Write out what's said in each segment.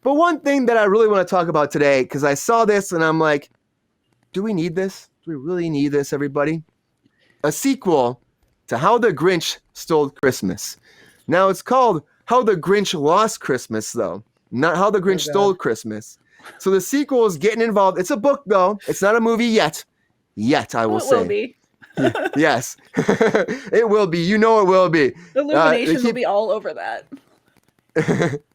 But one thing that I really want to talk about today, because I saw this and I'm like, do we need this? Do we really need this, everybody? A sequel to How the Grinch Stole Christmas. Now it's called How the Grinch Lost Christmas, though, not How the Grinch Stole Christmas. So the sequel is getting involved. It's a book, though. It's not a movie yet. Yet, I will say. It will be. Yes, it will be. You know it will be. Illumination will be all over that.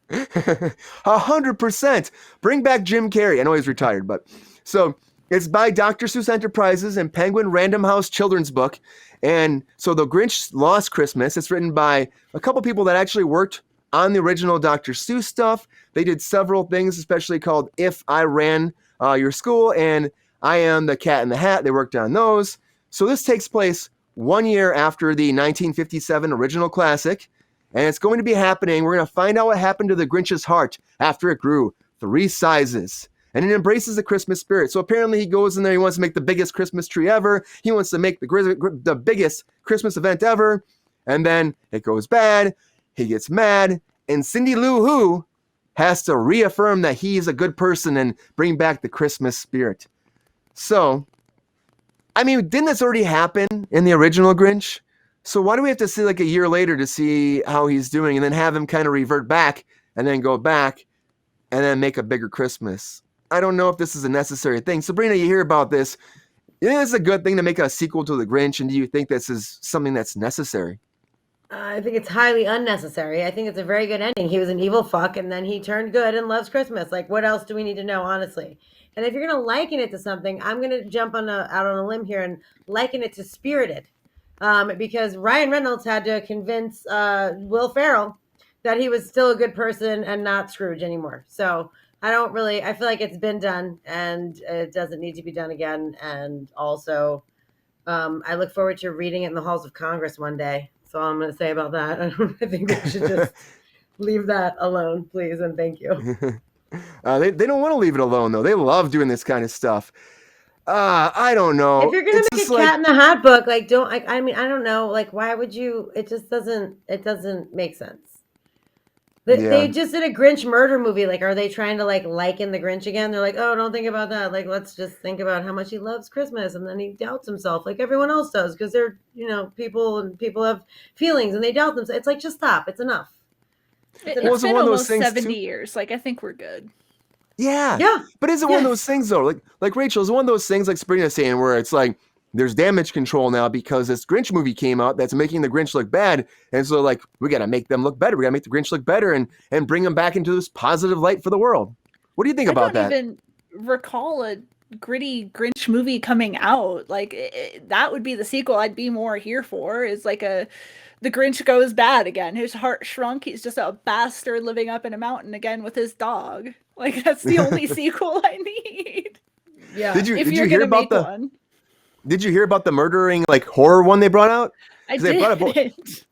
100%. Bring back Jim Carrey. I know he's retired, but so it's by Dr. Seuss Enterprises and Penguin Random House Children's Book. And so The Grinch Lost Christmas, it's written by a couple people that actually worked on the original Dr. Seuss stuff. They did several things, especially called If I Ran Your School and I Am the Cat in the Hat. They worked on those. So this takes place 1 year after the 1957 original classic. And it's going to be happening. We're going to find out what happened to the Grinch's heart after it grew 3 sizes. And it embraces the Christmas spirit. So apparently he goes in there. He wants to make the biggest Christmas tree ever. He wants to make the biggest Christmas event ever. And then it goes bad. He gets mad. And Cindy Lou Who has to reaffirm that he's a good person and bring back the Christmas spirit. So, I mean, didn't this already happen in the original Grinch? So why do we have to see like a year later to see how he's doing and then have him kind of revert back and then go back and then make a bigger Christmas? I don't know if this is a necessary thing. Sabrina, you hear about this. You think this is a good thing to make a sequel to The Grinch, and do you think this is something that's necessary? I think it's highly unnecessary. I think it's a very good ending. He was an evil fuck, and then he turned good and loves Christmas. Like, what else do we need to know, honestly? And if you're going to liken it to something, I'm going to jump out on a limb here and liken it to Spirited. Because Ryan Reynolds had to convince Will Ferrell that he was still a good person and not Scrooge anymore. So I feel like it's been done and it doesn't need to be done again. And also, I look forward to reading it in the halls of Congress one day. That's all I'm going to say about that. I think we should just leave that alone, please. And thank you. They don't want to leave it alone, though. They love doing this kind of stuff. I don't know. If you're gonna make a Cat in the Hat book, like I don't know. Like, why would you? It just doesn't make sense. They just did a Grinch murder movie. Like, are they trying to liken the Grinch again? They're like, oh, don't think about that. Like, let's just think about how much he loves Christmas, and then he doubts himself, like everyone else does, because they're people have feelings and they doubt themselves. It's like, just stop. It's enough. It's been almost 70 years. Like, I think we're good. Yeah. But is it one of those things though? Like Rachel, is it one of those things like Sabrina's saying where it's like there's damage control now because this Grinch movie came out that's making the Grinch look bad, and so like we gotta make them look better. We gotta make the Grinch look better and bring them back into this positive light for the world. What do you think about that? I don't even recall a gritty Grinch movie coming out. Like that would be the sequel I'd be more here for. Is like the Grinch goes bad again. His heart shrunk. He's just a bastard living up in a mountain again with his dog. Like, that's the only sequel I need. Yeah. Did you hear about Did you hear about the murdering horror one they brought out? I didn't.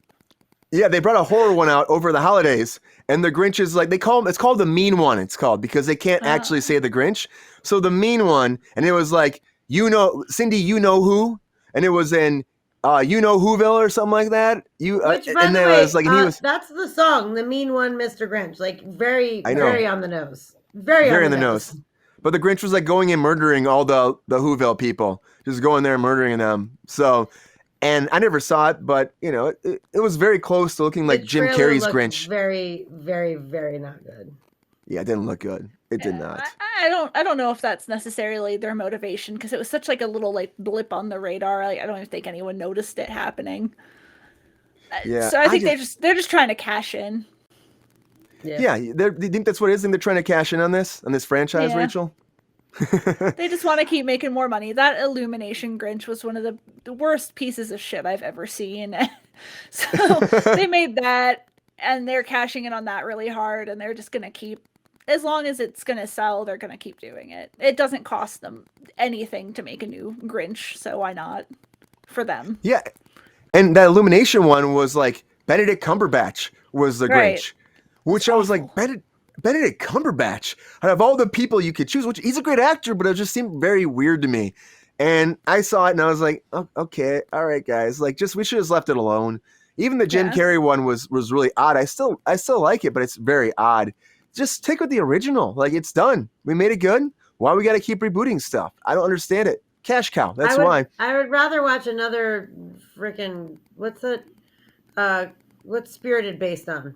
They brought a horror one out over the holidays, and the Grinch is like it's called the mean one. It's called because they can't actually say the Grinch. So the mean one, and it was like Cindy, you know who, and it was in you know Whoville or something like that. Which, by the way, that's the song, the mean one, Mr. Grinch. Like very on the nose. Very on the nose. But the Grinch was like going and murdering all the Whoville people, just going there and murdering them. So, and I never saw it, but it was very close to looking like Jim Carrey's Grinch. Very, very, very not good. Yeah, it didn't look good. It did not. I don't know if that's necessarily their motivation because it was such like a little blip on the radar. Like, I don't even think anyone noticed it happening. Yeah. So I think they're just trying to cash in. Yeah. Do you think that's what it is? Think they're trying to cash in on this franchise, Rachel? They just want to keep making more money. That Illumination Grinch was one of the worst pieces of shit I've ever seen. So they made that, and they're cashing in on that really hard, and they're just gonna keep. As long as it's going to sell, they're going to keep doing it. It doesn't cost them anything to make a new Grinch, so why not? For them. Yeah. And that Illumination one was like Benedict Cumberbatch was the Grinch, which I was like, Benedict Cumberbatch, out of all the people you could choose, which he's a great actor, but it just seemed very weird to me. And I saw it and I was like, oh, okay, all right, guys, like we should have left it alone. Even the Jim Carrey one was really odd. I still like it, but it's very odd just stick with the original. Like, it's done. We made it good. Why we got to keep rebooting stuff? I don't understand it. Cash cow. That's why. I would rather watch another freaking what's Spirited based on?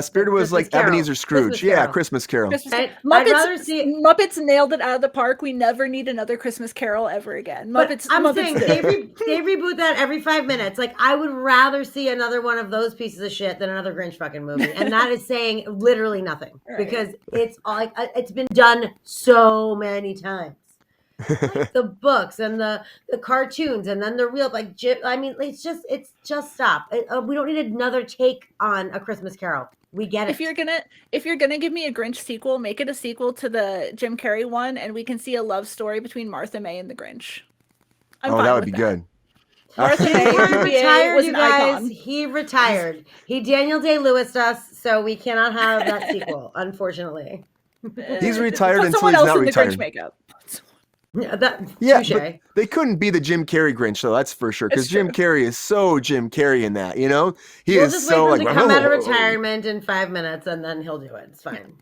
Spirited was like Carol. Ebenezer Scrooge. Yeah, Christmas Carol. I'd Muppets, rather see Muppets nailed it out of the park. We never need another Christmas Carol ever again. Muppets. I'm Muppets saying they reboot that every 5 minutes. Like, I would rather see another one of those pieces of shit than another Grinch fucking movie, and that is saying literally nothing because it's like it's been done so many times. Like the books and the cartoons and then the real I mean, it's just stop. We don't need another take on A Christmas Carol. We get it. If you're gonna give me a Grinch sequel, make it a sequel to the Jim Carrey one, and we can see a love story between Martha May and the Grinch. That would be good. Martha May retired, was you an guys. icon. He retired. He Daniel Day-Lewis'd us, so we cannot have that sequel, unfortunately. He's retired Put until someone he's else not in the retired. Grinch makeup. Yeah, but they couldn't be the Jim Carrey Grinch, though. That's for sure. Because Jim Carrey is so Jim Carrey in that, you know, we'll just wait for him to come out of retirement in 5 minutes, and then he'll do it. It's fine.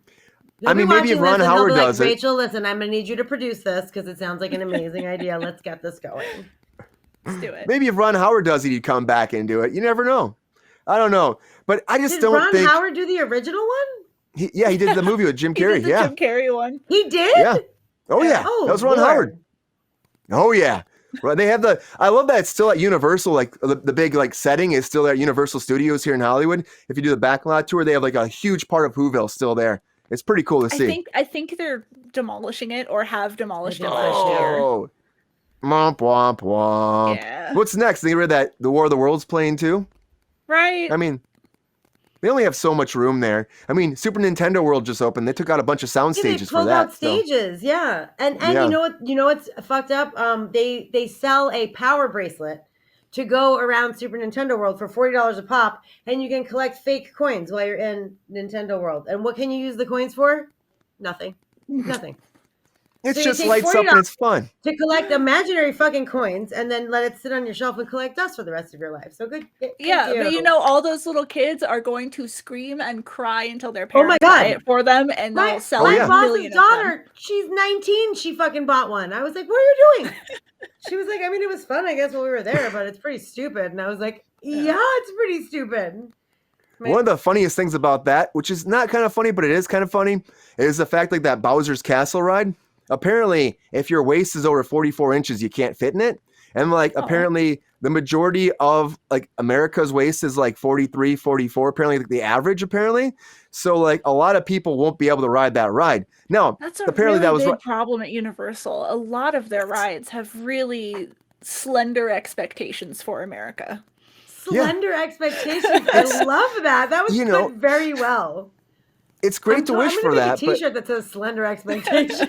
I mean, maybe if Ron Howard does it. Rachel, listen, I'm gonna need you to produce this because it sounds like an amazing idea. Let's get this going. Let's do it. Maybe if Ron Howard does it, he'd come back and do it. You never know. I don't know, but I just don't think. Did Ron Howard do the original one? He did the movie with Jim Carrey. He did the Jim Carrey one. He did. Yeah. Oh yeah. That was Ron Howard. Oh yeah. Well, they have I love that it's still at Universal, like the big like setting is still at Universal Studios here in Hollywood. If you do the backlot tour, they have like a huge part of Whoville still there. It's pretty cool to see. I think they're demolishing it or have demolished it last year. Womp womp womp. Yeah. What's next? They read that The War of the Worlds playing too? Right. I mean, they only have so much room there. I mean, Super Nintendo World just opened. They took out a bunch of sound stages for that. They pulled out stages, yeah. And you know what's fucked up? They sell a power bracelet to go around Super Nintendo World for $40 a pop, and you can collect fake coins while you're in Nintendo World. And what can you use the coins for? Nothing. Nothing. It just lights up and it's fun. To collect imaginary fucking coins and then let it sit on your shelf and collect dust for the rest of your life. So good. Yeah, but you know, all those little kids are going to scream and cry until their parents buy it for them, and they'll sell my a million boss's daughter, she's 19. She fucking bought one. I was like, "What are you doing?" She was like, "I mean, it was fun, I guess, while we were there, but it's pretty stupid." And I was like, "Yeah, it's pretty stupid." One of the funniest things about that, which is not kind of funny, but it is kind of funny, is the fact like that Bowser's Castle ride. Apparently, if your waist is over 44 inches, you can't fit in it. And like, apparently the majority of like America's waist is like 43, 44, apparently like the average, apparently. So like a lot of people won't be able to ride that ride. Now, that's a apparently really that was big problem at Universal. A lot of their rides have really slender expectations for America. Slender expectations. I love that. That was put very well. It's great to wish for that. I'm gonna make a T-shirt that says "slender expectation."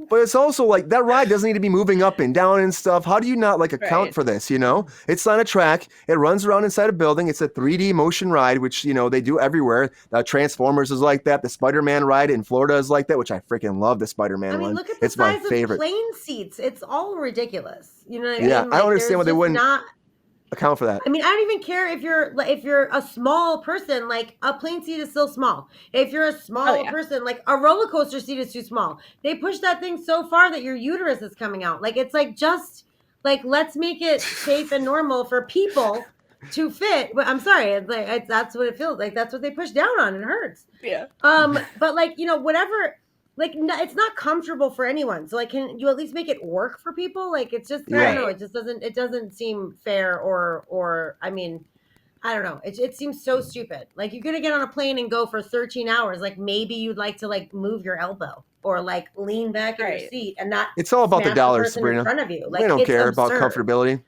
But it's also like that ride doesn't need to be moving up and down and stuff. How do you not like account for this? You know, it's on a track. It runs around inside a building. It's a 3D motion ride, which you know they do everywhere. Transformers is like that. The Spider-Man ride in Florida is like that, which I freaking love. The Spider-Man one. Look at the it's size my favorite. of plane seats. It's all ridiculous. You know what I mean? Yeah, I don't understand why they wouldn't account for that. I mean, I don't even care if you're a small person, like a plane seat is still small. If you're a small person, like a roller coaster seat is too small. They push that thing so far that your uterus is coming out. Like it's like just like let's make it safe and normal for people to fit. But I'm sorry, it's like that's what it feels like. That's what they push down on. It hurts. Yeah. But like whatever. Like it's not comfortable for anyone. So like, can you at least make it work for people? Like it's just I don't know. It just doesn't seem fair or I mean, I don't know. It seems so stupid. Like you're gonna get on a plane and go for 13 hours. Like maybe you'd like to like move your elbow or like lean back in your seat and not. It's all about the dollars, Sabrina. In front of you. Like, they don't care absurd. about comfortability.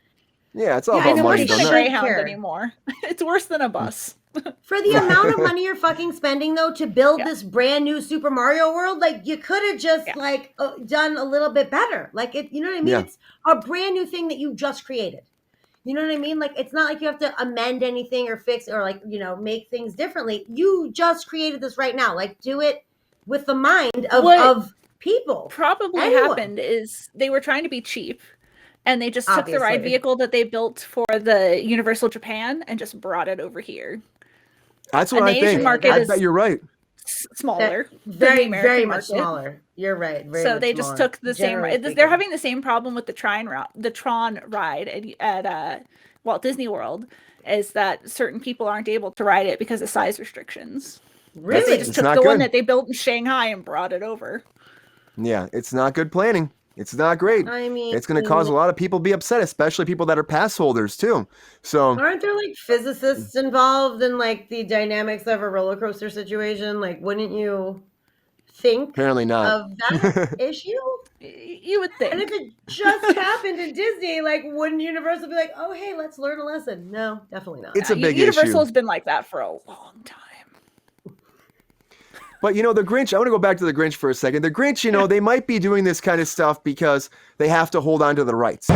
Yeah, it's all about money. It's worse than a Greyhound anymore. It's worse than a bus. For the amount of money you're fucking spending though to build this brand new Super Mario World, like you could have just like done a little bit better. Like it, you know what I mean? It's a brand new thing that you just created. You know what I mean? Like it's not like you have to amend anything or fix or like, make things differently. You just created this right now. Like do it with the mind of people. Probably happened is they were trying to be cheap. And they just took the ride vehicle that they built for the Universal Japan and just brought it over here. That's what And I the Asian think. market I is bet you're right. smaller than the Very, American very much market. smaller. You're right. Very So much they just smaller, took the same. generally They're speaking. having the same problem with the Tron ride at Walt Disney World, is that certain people aren't able to ride it because of size restrictions. Really? They just It's took not the one good. that they built in Shanghai and brought it over. Yeah, it's not good planning. It's not great. I mean, It's going to cause a lot of people to be upset, especially people that are pass holders too. So aren't there like physicists involved in like the dynamics of a roller coaster situation? Like, wouldn't you think apparently not. of that issue? You would And if think. it just happened in Disney, like, wouldn't Universal be like, oh, hey, let's learn a lesson? No, definitely not. It's a big Universal issue. has been like that for a long time. But you know, the Grinch, I want to go back to the Grinch for a second. The Grinch, you know, they might be doing this kind of stuff because they have to hold on to the rights.